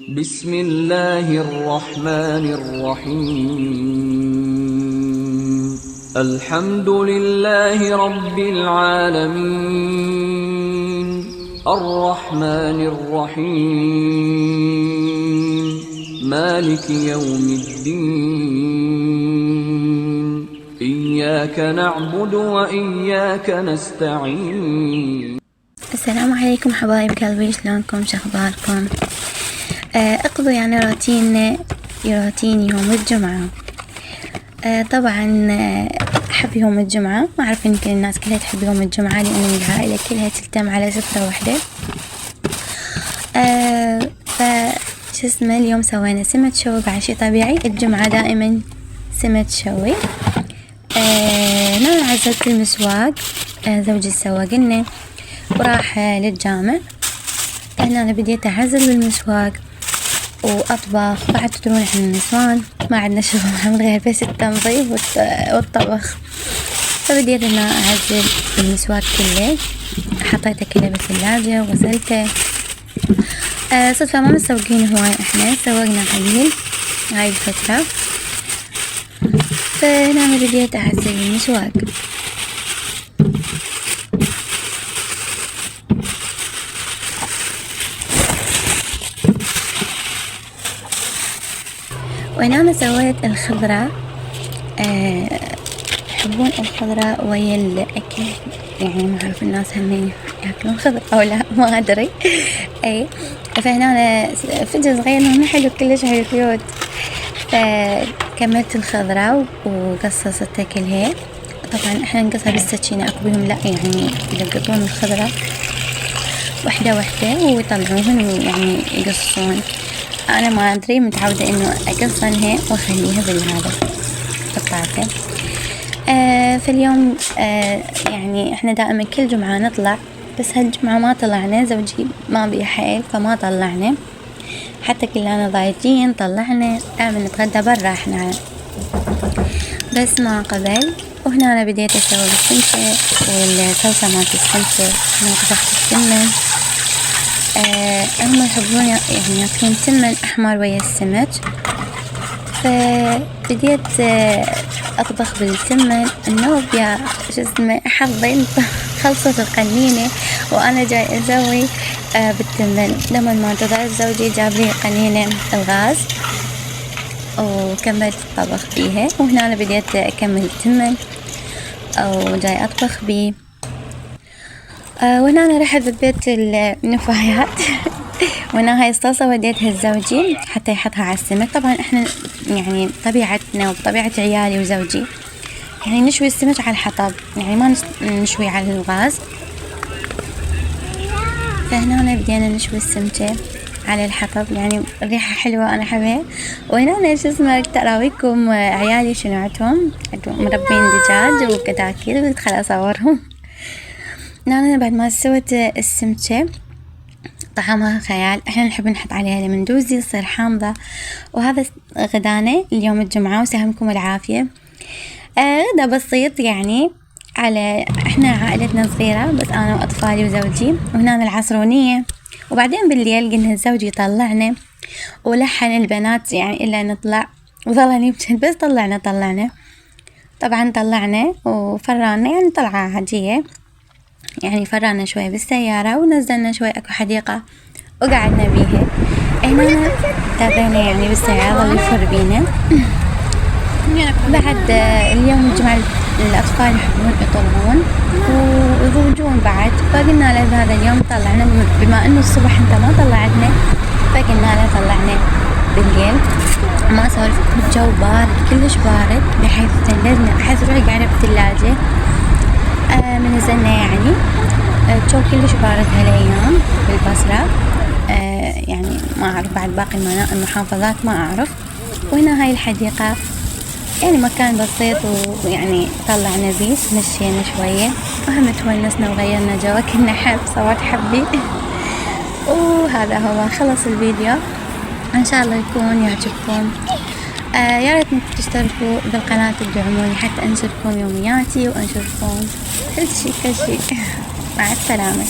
بسم الله الرحمن الرحيم الحمد لله رب العالمين الرحمن الرحيم مالك يوم الدين إياك نعبد وإياك نستعين. السلام عليكم حبايب قلبي، شلونكم؟ شخباركم؟ اقضوا يعني روتين يوم الجمعة. طبعا احب يوم الجمعة، ما اعرف يمكن الناس كلها تحب يوم الجمعة لان العائلة كلها تلتم على سفرة واحدة. اليوم سوينا سمة شوي بعشي طبيعي. الجمعة دائما سمة شوي. انا عزلت المسواق، زوجي سواق لنا وراح للجامع. هنا أنا بديت أعزل بالمسواق وأطبخ. بعد تدرون إحنا النسوان ما عندنا شغل نعمل غير بس التنظيف والطبخ، فبديت أنا أعزل بالمسواق كله. حطيته كله بالثلاجة وغسلته. صدفة ما مسوقين هواي، إحنا سوقنا قليل هاي الفترة. فهنا أنا بديت أعزل المسواق. وهنا أنا سويت الخضرة. يحبون الخضرة ويا الأكل، يعني ما أعرف الناس هم يأكلون خضرة أو لا، ما أدري. أي فهنا أنا فجأة صغير هنا حلو، كلش حلو كيوت. فكملت الخضرة وقصصتها كلها. طبعا إحنا نقصها بالسكينة، أكو بهم لا يعني يلقطون الخضرة واحدة واحدة ويطلعوهن يعني يقصون. أنا ما أدري، متعودة إنه أقصنها وأخليها بالهذا قطعتها. في اليوم يعني إحنا دائما كل جمعة نطلع، بس هالجمعة ما طلعنا، زوجي ما بيه حيل فما طلعنا، حتى كلنا ضايجين. طلعنا نتغدى برا إحنا، بس ما قبل. وهنا أنا بديت أسوي السمسة والصلصة مالت السمسة. أنا طبخت السمن. هم يحبون يعني ياكلون سمن أحمر ويا السمك، فبديت أطبخ بالسمن. النوب يا حظي خلصت القنينة وأنا جاي أسوي بالتمن. لما ما انتظرت زوجي جاب لي قنينة الغاز وكملت الطبخ فيها. وهنا أنا بديت أكمل التمن أو جاي أطبخ بيه. وهنا أنا رحت ببيت النفايات وهنا هاي الصلصة وديتها لزوجي حتى يحطها على السمك. طبعا احنا يعني طبيعتنا وطبيعة عيالي وزوجي يعني نشوي السمك على الحطب، يعني ما نشوي على الغاز. فهنا بدينا نشوي السمكة على الحطب، يعني الريحة حلوة أنا أحبها. وهنا أنا تراويكم عيالي شنوعتهم، مربين دجاج وكتاكيل، قلت خل أصورهم. أنا بعد ما سويت السمكة طعمها خيال. احنا نحب نحط عليها لمندوزي تصير حامضة. وهذا غدانا اليوم الجمعة، وسهمكم العافية. غدا بسيط يعني، على احنا عائلتنا صغيرة بس انا واطفالي وزوجي. وهنا العصرونية. وبعدين بالليل قلنا الزوج يطلعنا ولحن البنات يعني الا نطلع، وظلنا يمكن بس طلعنا. طبعا طلعنا وفرانا يعني طلعة عادية، يعني فرانا شوي بالسيارة ونزلنا شوي اكو حديقة وقعدنا بيها. هنا تابعنا يعني بالسيارة ظل يفر بينا. بعد اليوم الجمعة الأطفال يحبون يطلعون ويضوجون بعد، فقلنا له هذا اليوم طلعنا، بما انه الصبح انت ما طلعتنا فقلنا له طلعنا بالليل. ما سولف، الجو بارد كلش بارد بحيث تلجنا، أحس روحي قاعدة بالثلاجة من نزلنا يعني. الجو كلش بارد هالايام بالبصرة. يعني ما اعرف بعد باقي المحافظات ما اعرف. وهنا هاي الحديقة يعني مكان بسيط، ويعني طلعنا بيه مشينا شوية وهم تونسنا وغيرنا جو، كنا حب صوت حبي. وهذا هو خلص الفيديو، ان شاء الله يكون يعجبكم. يا ريت تشتركوا بالقناة تدعموني حتى انشركم يومياتي وانشركم كل شيء. مع السلامة.